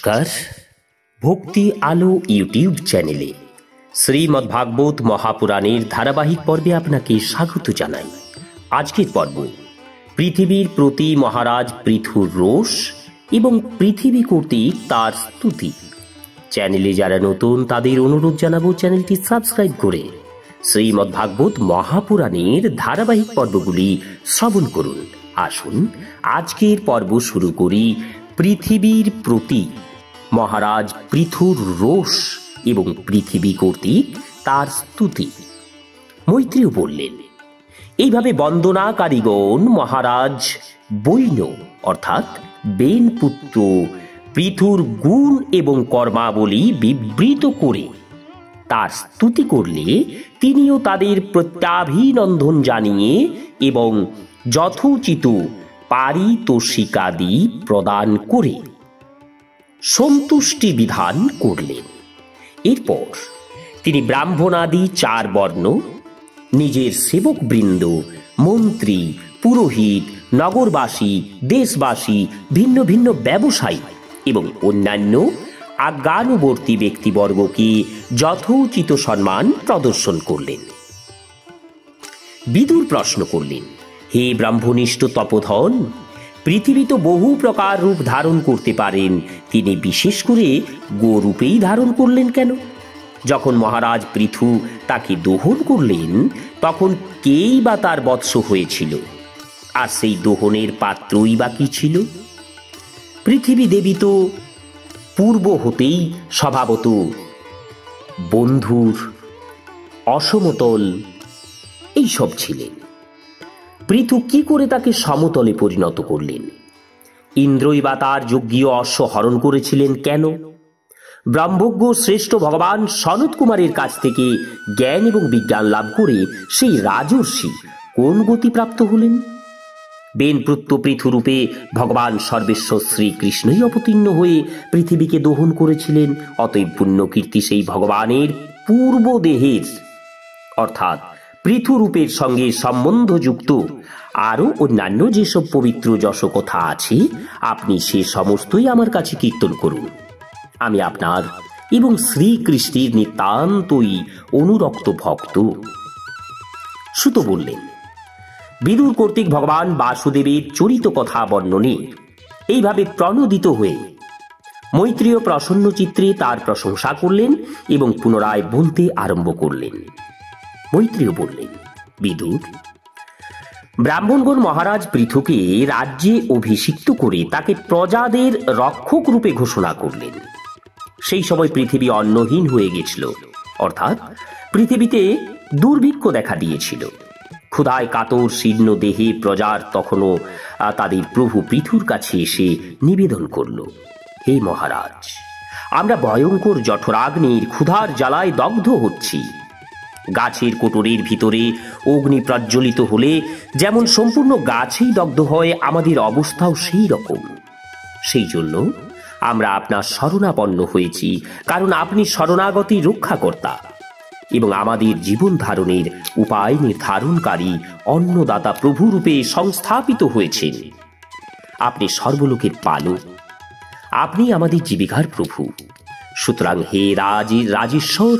নমস্কার। ভক্তি আলো ইউটিউব চ্যানেলে শ্রীমদ্ভাগবত মহাপুরাণের ধারাবাহিক পর্বে আপনাকে স্বাগত জানাই। আজকের পর্ব পৃথিবীর প্রতি মহারাজ পৃথুর রোষ এবং পৃথিবী কর্তৃক তার স্তুতি। চ্যানেলে যারা নতুন তাদের অনুরোধ জানাবো চ্যানেলটি সাবস্ক্রাইব করে শ্রীমদ্ভাগবত মহাপুরাণের ধারাবাহিক পর্বগুলি শ্রবণ করুন। আসুন আজকের পর্ব শুরু করি পৃথিবীর প্রতি মহারাজ পৃথুর রোষ এবং পৃথিবী কর্তৃক তার স্তুতি। মৈত্রেয় বললেন, এইভাবে বন্দনাকারীগণ মহারাজ বৈন অর্থাৎ বেনপুত্র পৃথুর গুণ এবং কর্মাবলী বিবৃত করে তার স্তুতি করলে তিনিও তাদের প্রত্যাভিনন্দন জানিয়ে এবং যথোচিত পারিতোষিকাদি প্রদান করে সন্তুষ্টি বিধান করলেন। এরপর তিনি ব্রাহ্মণাদি 4 বর্ণ, নিজের সেবকবৃন্দ, মন্ত্রী, পুরোহিত, নগরবাসী, দেশবাসী, ভিন্ন ভিন্ন ব্যবসায়ী এবং অন্যান্য আজ্ঞানুবর্তী ব্যক্তিবর্গকে যথোচিত সম্মান প্রদর্শন করলেন। বিদুর প্রশ্ন করলেন, হে ব্রাহ্মনিষ্ঠ তপোধন, পৃথিবী তো বহু প্রকার রূপ ধারণ করতে পারেন, তিনি বিশেষ করে গোরূপেই ধারণ করলেন কেন? যখন মহারাজ পৃথু তাকে দহন করলেন তখন কেই বা তার বৎস হয়েছিল, আর সেই দহনের পাত্রই বা কি ছিল? পৃথিবী দেবী তো পূর্ব হতেই স্বভাবত বন্ধুর, অসমতল এইসব ছিলেন। পৃথু কি করে তাকে সমতলে পরিণত করলেন? ইন্দ্রই বা তার যজ্ঞীয় অশ্ব হরণ করেছিলেন কেন? ব্রহ্মজ্ঞ শ্রেষ্ঠ ভগবান সনত কুমারের কাছ থেকে জ্ঞান এবং বিজ্ঞান লাভ করে সেই রাজর্ষি কোন গতি প্রাপ্ত হলেন? বেনপুত্র পৃথুরূপে ভগবান সর্বেশ্বর শ্রীকৃষ্ণই অবতীর্ণ হয়ে পৃথিবীকে দহন করেছিলেন। অতএব পুণ্যকীর্তি সেই ভগবানের পূর্ব দেহের অর্থাৎ পৃথুরূপের সঙ্গে সম্বন্ধযুক্ত আরও অন্যান্য যেসব পবিত্র যশ কথা আছে, আপনি সে সমস্তই আমার কাছে কীর্তন করুন। আমি আপনার এবং শ্রীকৃষ্ণের নিতান্তই অনুরক্ত ভক্ত। সুত বললেন, বিদুর কর্তৃক ভগবান বাসুদেবের চরিত কথা বর্ণনে এইভাবে প্রণোদিত হয়ে মৈত্রেয় প্রসন্ন চিত্রে তার প্রশংসা করলেন এবং পুনরায় বলতে আরম্ভ করলেন। মৈত্রেয় বললেন, বিদুর, ব্রাহ্মণগণ মহারাজ পৃথুকে রাজ্যে অভিষিক্ত করে তাকে প্রজাদের রক্ষক রূপে ঘোষণা করলেন। সেই সময় পৃথিবী অন্নহীন হয়ে গেছিল, অর্থাৎ পৃথিবীতে দুর্ভিক্ষ দেখা দিয়েছিল। ক্ষুধায় কাতর শীর্ণ দেহে প্রজার তখনও তাদের প্রভু পৃথুর কাছে এসে নিবেদন করল, হে মহারাজ, আমরা ভয়ঙ্কর জঠরাগ্নির ক্ষুধার জ্বালায় দগ্ধ হচ্ছি। গাছের কোটরের ভিতরে অগ্নি প্রজ্বলিত হলে যেমন সম্পূর্ণ গাছেই দগ্ধ হয়, আমাদের অবস্থাও সেই রকম। সেই জন্য আমরা আপনার শরণাপন্ন হয়েছি, কারণ আপনি শরণাগতি রক্ষাকর্তা এবং আমাদের জীবন ধারণের উপায় নির্ধারণকারী অন্নদাতা প্রভুরূপে সংস্থাপিত হয়েছেন। আপনি সর্বলোকের পালক, আপনি আমাদের জীবিকার প্রভু। সুতরাং হে রাজেশ্বর,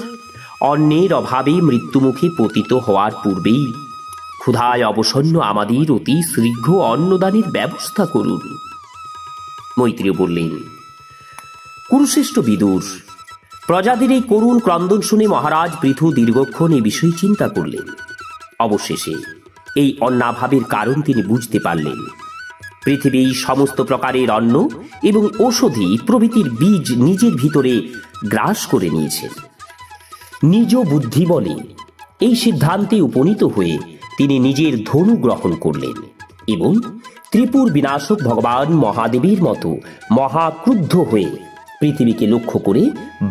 অন্নের অভাবে মৃত্যুমুখে পতিত হওয়ার পূর্বেই ক্ষুধায় অবসন্ন আমাদের অতি শীঘ্র অন্নদানের ব্যবস্থা করুন। মৈত্রেয় বললেন, কুরুশ্রেষ্ঠ বিদুর, প্রজাদের এই করুণ ক্রন্দন শুনে মহারাজ পৃথু দীর্ঘক্ষণ এ বিষয়ে চিন্তা করলেন। অবশেষে এই অন্নাভাবের কারণ তিনি বুঝতে পারলেন। পৃথিবী সমস্ত প্রকারের অন্ন এবং ঔষধি প্রভৃতির বীজ নিজের ভিতরে গ্রাস করে নিয়েছেন। নিজ বুদ্ধি বলে এই সিদ্ধান্তে উপনীত হয়ে তিনি নিজের ধনু গ্রহণ করলেন এবং ত্রিপুর বিনাশক ভগবান মহাদেবের মতো মহাক্রুদ্ধ হয়ে পৃথিবীকে লক্ষ্য করে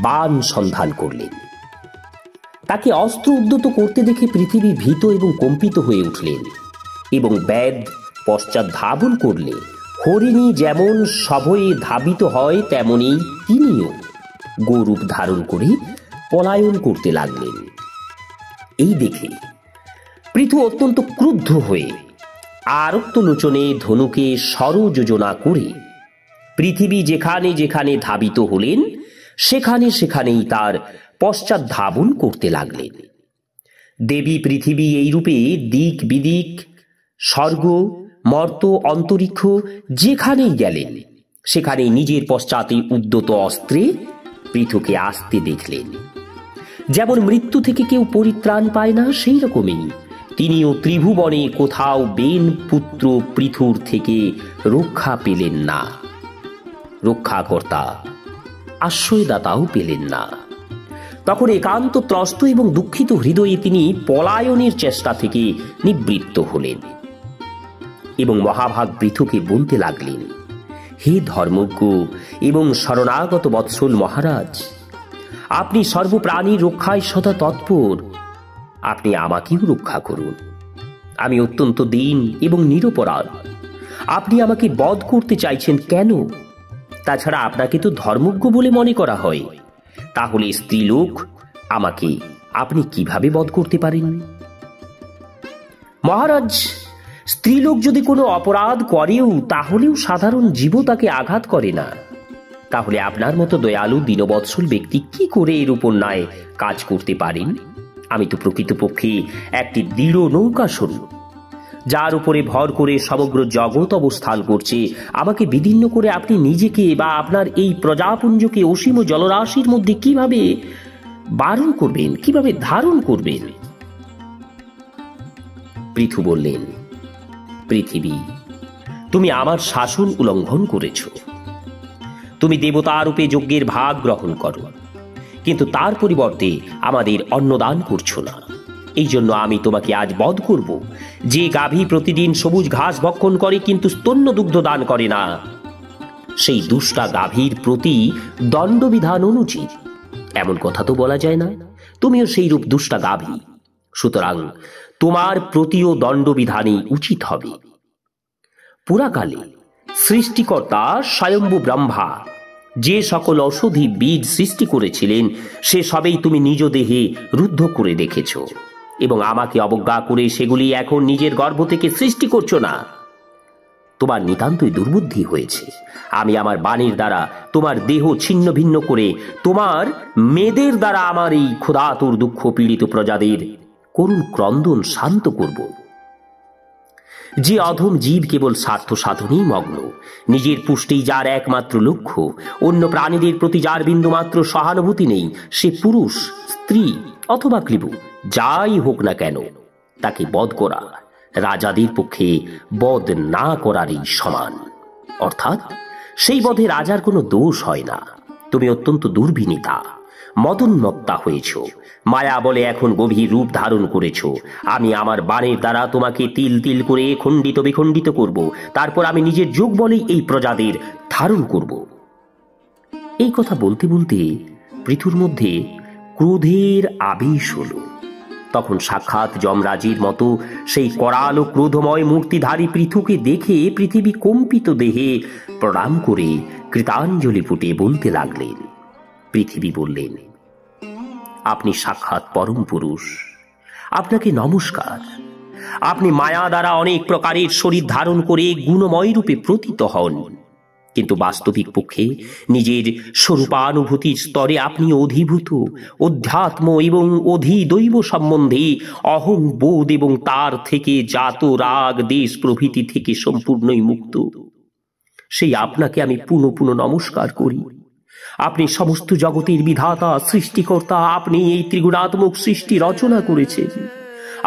বাণ সন্ধান করলেন। তাকে অস্ত্র উদ্যত করতে দেখে পৃথিবী ভীত এবং কম্পিত হয়ে উঠলেন এবং ব্যাদ পশ্চাৎ ধাবন করলে হরিণী যেমন সভয়ে ধাবিত হয়, তেমনি তিনিও গোরূপ ধারণ করে পলায়ন করতে লাগলেন। এই দেখে পৃথু অত্যন্ত ক্রুদ্ধ হয়ে আরক্ত লোচনে ধনুকে সরযোজনা করে পৃথিবী যেখানে যেখানে ধাবিত হলেন সেখানে সেখানেই তার পশ্চাৎ ধাবন করতে লাগলেন। দেবী পৃথিবী এইরূপে দিক বিদিক, স্বর্গ, মর্ত, অন্তরিক্ষ যেখানেই গেলেন সেখানেই নিজের পশ্চাতে উদ্যত অস্ত্রে পৃথুকে আসতে দেখলেন। যেমন মৃত্যু থেকে কেউ পরিত্রাণ পায় না, সেই রকমই তিনিও ত্রিভুবনে কোথাও বেন পুত্র পৃথুর থেকে রক্ষা পেলেন না, রক্ষাকর্তা আশ্রয়দাতাও পেলেন না। তখন একান্ত ত্রস্ত এবং দুঃখিত হৃদয়ে তিনি পলায়নের চেষ্টা থেকে নিবৃত্ত হলেন এবং মহাভাগ পৃথুকে বলতে লাগলেন, হে ধর্মজ্ঞ এবং শরণাগত বৎসল মহারাজ, আপনি সর্বপ্রাণীর রক্ষায় সদা তৎপর, আপনি আমাকেও রক্ষা করুন। আমি অত্যন্ত দীন এবং নিরপরাধ। আপনি আমাকে বধ করতে চাইছেন কেন? তাছাড়া আপনাকে তো ধর্মজ্ঞ বলে মনে করা হয়, তাহলে স্ত্রীলোক আমাকে আপনি কিভাবে বধ করতে পারেন? মহারাজ, স্ত্রীলোক যদি কোনো অপরাধ করেও তাহলেও সাধারণ জীব তাকে আঘাত করে না। তাহলে আপনার মতো দয়ালু দীনবৎসল ব্যক্তি কি করে এর উপর ন্যায় কাজ করতে পারেন? আমি তো প্রকৃতপক্ষে একটি দৃঢ় নৌকা স্বরূপ, যার উপরে ভর করে সমগ্র জগৎ অবস্থান করছে। আমাকে বিদীর্ণ করে আপনি নিজেকে বা আপনার এই প্রজাপুঞ্জকে অসীম জলরাশির মধ্যে কিভাবে বারণ করবেন, কিভাবে ধারণ করবেন? পৃথু বললেন, পৃথিবী, তুমি আমার শাসন উল্লঙ্ঘন করেছ। তুমি দেবতারূপে যজ্ঞের ভাগ গ্রহণ করো, কিন্তু তার পরিবর্তে আমাদের অন্নদান করছো না। এই জন্য আমি তোমাকে আজ বধ করব। যে গাভী প্রতিদিন সবুজ ঘাস ভক্ষণ করে কিন্তু স্তন্য দুগ্ধ দান করে না, সেই দুষ্টা গাভীর প্রতি দণ্ডবিধান অনুচিত। এমন কথা তো বলা যায় না, তুমিও সেই রূপ দুষ্টা গাভী, সুতরাং তোমার প্রতিও দণ্ডবিধানই উচিত হবে। পুরাকালে সৃষ্টিকর্তা স্বয়ম্ভু ব্রহ্মা যে সকল ঔষধি বীজ সৃষ্টি করেছিলেন সে সবেই তুমি নিজ দেহে রুদ্ধ করে রেখেছ এবং আমাকে অবজ্ঞা করে সেগুলি এখন নিজের গর্ভ থেকে সৃষ্টি করছো না। তোমার নিতান্তই দুর্বুদ্ধি হয়েছে। আমি আমার বাণীর দ্বারা তোমার দেহ ছিন্ন ভিন্ন করে তোমার মেদের দ্বারা আমার এই ক্ষুধাতুর দুঃখ পীড়িত প্রজাদের করুণ ক্রন্দন শান্ত করব। যে অধম জীব কেবল স্বার্থ সাধনেই মগ্ন, নিজের পুষ্টি যার একমাত্র লক্ষ্য, অন্য প্রাণীদের প্রতি যার বিন্দুমাত্র সহানুভূতি নেই, সে পুরুষ, স্ত্রী অথবা ক্লীব যাই হোক না কেন, তাকে বধ করা রাজাদের পক্ষে বধ না করারই সমান। অর্থাৎ সেই বধে রাজার কোনো দোষ হয় না। তুমি অত্যন্ত দুর্বিনীতা, মদোন্মত্তা হয়েছ, মায়া বলে এখন গভীর রূপ ধারণ করেছ। আমি আমার বাণের দ্বারা তোমাকে তিল তিল করে খণ্ডিত বিখণ্ডিত করব, তারপর আমি নিজের যোগ বলেই এই প্রজাদের ধারণ করব। এই কথা বলতে বলতে পৃথুর মধ্যে ক্রোধের আবেশ হল। তখন সাক্ষাৎ যমরাজের মতো সেই করাল ও ক্রোধময় মূর্তিধারী পৃথুকে দেখে পৃথিবী কম্পিত দেহে প্রণাম করে কৃতাঞ্জলি ফুটে বলতে লাগলেন। পৃথিবী বললেন, আপনি সাক্ষাৎ পরম পুরুষ, আপনাকে নমস্কার। আপনি মায়া দ্বারা অনেক প্রকারের শরীর ধারণ করে গুণময় রূপে প্রতীত হন, কিন্তু বাস্তবিক পক্ষে নিজের স্বরূপানুভূতির স্তরে আপনি অধিভূত, অধ্যাত্ম এবং অধিদৈব সম্বন্ধে অহং বোধ এবং তার থেকে জাত রাগ দেশ প্রভৃতি থেকে সম্পূর্ণই মুক্ত। সেই আপনাকে আমি পুনঃ পুনঃ নমস্কার করি। আপনি সমস্ত জগতের বিধাতা, সৃষ্টিকর্তা। আপনি এই ত্রিগুণাত্মক সৃষ্টি রচনা করেছেন,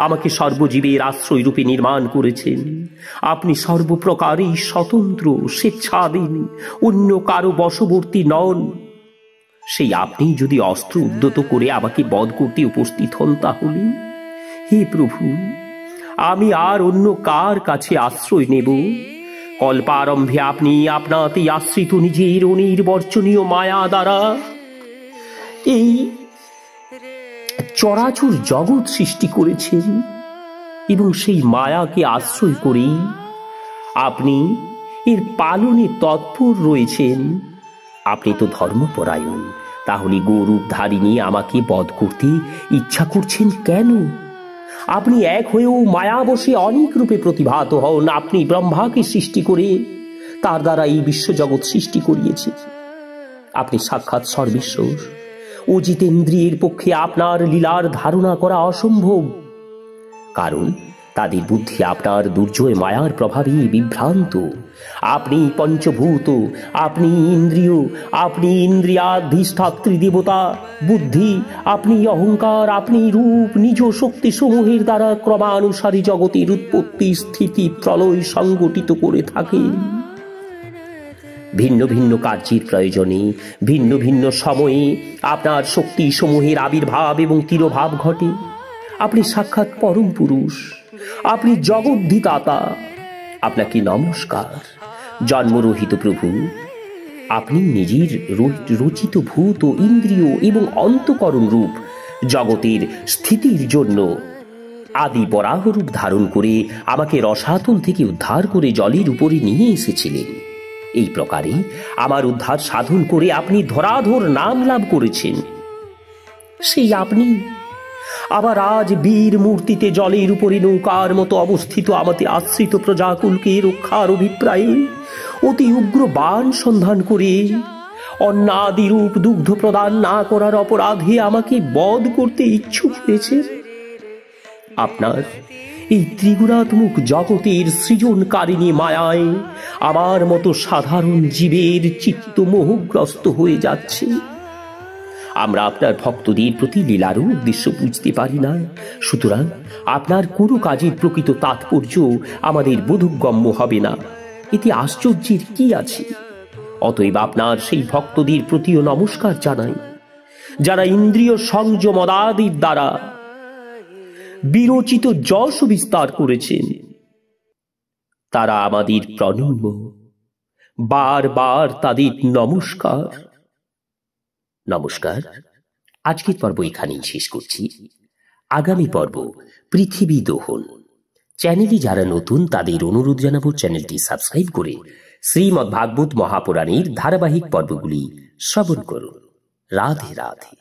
আমাকে সর্বজীবের আশ্রয় রূপে নির্মাণ করেছেন। আপনি সর্বপ্রকারেই স্বতন্ত্র, স্বেচ্ছাধীন, অন্য কারো বশবর্তী নন। সেই আপনি যদি অস্ত্র উদ্যত করে আমাকে বধ করতে উপস্থিত হন, তাহলে হে প্রভু, আমি আর অন্য কার কাছে আশ্রয় নেব? কল্পারম্ভে আপনি আপনাতেই আশ্রিত নিজের অনির্বচনীয় মায়া দ্বারা এই চরাচর জগৎ সৃষ্টি করেছেন এবং সেই মায়াকে আশ্রয় করেই আপনি এর পালনে তৎপর রয়েছেন। আপনি তো ধর্মপরায়ণ, তাহলে গৌরূপধারিণী আমাকে বধ করতে ইচ্ছা করছেন কেন? আপনি এক হয়েও মায়াবশে অনেক রূপে প্রতিভাত হন। আপনি ব্রহ্মাকে সৃষ্টি করে তার দ্বারা এই বিশ্বজগৎ সৃষ্টি করিয়েছে। আপনি সাক্ষাৎ সর্বেশ্বর ও জিতেন্দ্রিয়ের পক্ষে আপনার লীলার ধারণা করা অসম্ভব, কারণ তাদের বুদ্ধি আপনার দুর্জয় মায়ার প্রভাবে বিভ্রান্ত। আপনি পঞ্চভূত, আপনি ইন্দ্রিয়, আপনি ইন্দ্রিয়াধিষ্ঠাত্রী দেবতা, বুদ্ধি, আপনি অহংকার, আপনি রূপ, নিজ শক্তি সমূহের দ্বারা ক্রমানুসারী জগতের উৎপত্তি, স্থিতি, প্রলয় সংগঠিত করে থাকেন। ভিন্ন ভিন্ন কার্যের প্রয়োজনে ভিন্ন ভিন্ন সময়ে আপনার শক্তি সমূহের আবির্ভাব এবং তিরোভাব ঘটে। আপনি সাক্ষাৎ পরম পুরুষ, আপনি জগদ্ধিতাতা। আপনাকে নমস্কার জন্মরহিত প্রভু। আপনি নিজের রচিত ভূত, ইন্দ্রিয় এবং অন্তঃকরণ রূপ জগতের স্থিতির জন্য আদি বরাহ রূপ ধারণ করে আমাকে রসাতল থেকে উদ্ধার করে জলের উপরে নিয়ে এসেছিলেন। এই প্রকারে আমার উদ্ধার সাধন করে আপনি ধরাধর নাম লাভ করেছেন। সেই আপনি আবার আজ বীর মূর্তিতে জলের উপরে নৌকার মতো অবস্থিত আমাদের আশ্রিত প্রজাকুলকে রক্ষার অভিপ্রায়ে অতি উগ্র বাণ সন্ধান করে অন্নাদিরূপ দুগ্ধ প্রদান না করার অপরাধে আমাকে বধ করতে ইচ্ছুক হয়েছে। আপনার এই ত্রিগুণাত্মক জগতের সৃজনকারিণী মায়ায় আমার মতো সাধারণ জীবের চিত্ত মোহগ্রস্ত হয়ে যাচ্ছে। আমরা আপনার ভক্তদের প্রতি লীলারও উদ্দেশ্য বুঝতে পারি না, সুতরাং আপনার কোনো কাজের প্রকৃত তাৎপর্য আমাদের বোধগম্য হবে না। এতে আশ্চর্যের কি আছে? অতএব আপনার সেই ভক্তদের প্রতিও নমস্কার জানাই, যারা ইন্দ্রিয় সংযমদাদির দ্বারা বিরচিত যশ বিস্তার করেছেন। তারা আমাদের প্রণম্য, বারবার তাদের নমস্কার। নমস্কার। আজকের পর্ব এখানেই শেষ করছি। আগামী পর্ব পৃথিবী দহন। চ্যানেলে যারা নতুন তাদের অনুরোধ জানাবো চ্যানেলটি সাবস্ক্রাইব করে শ্রীমদ্ ভাগবত মহাপুরাণের ধারাবাহিক পর্বগুলি শ্রবণ করুন। রাধে রাধে।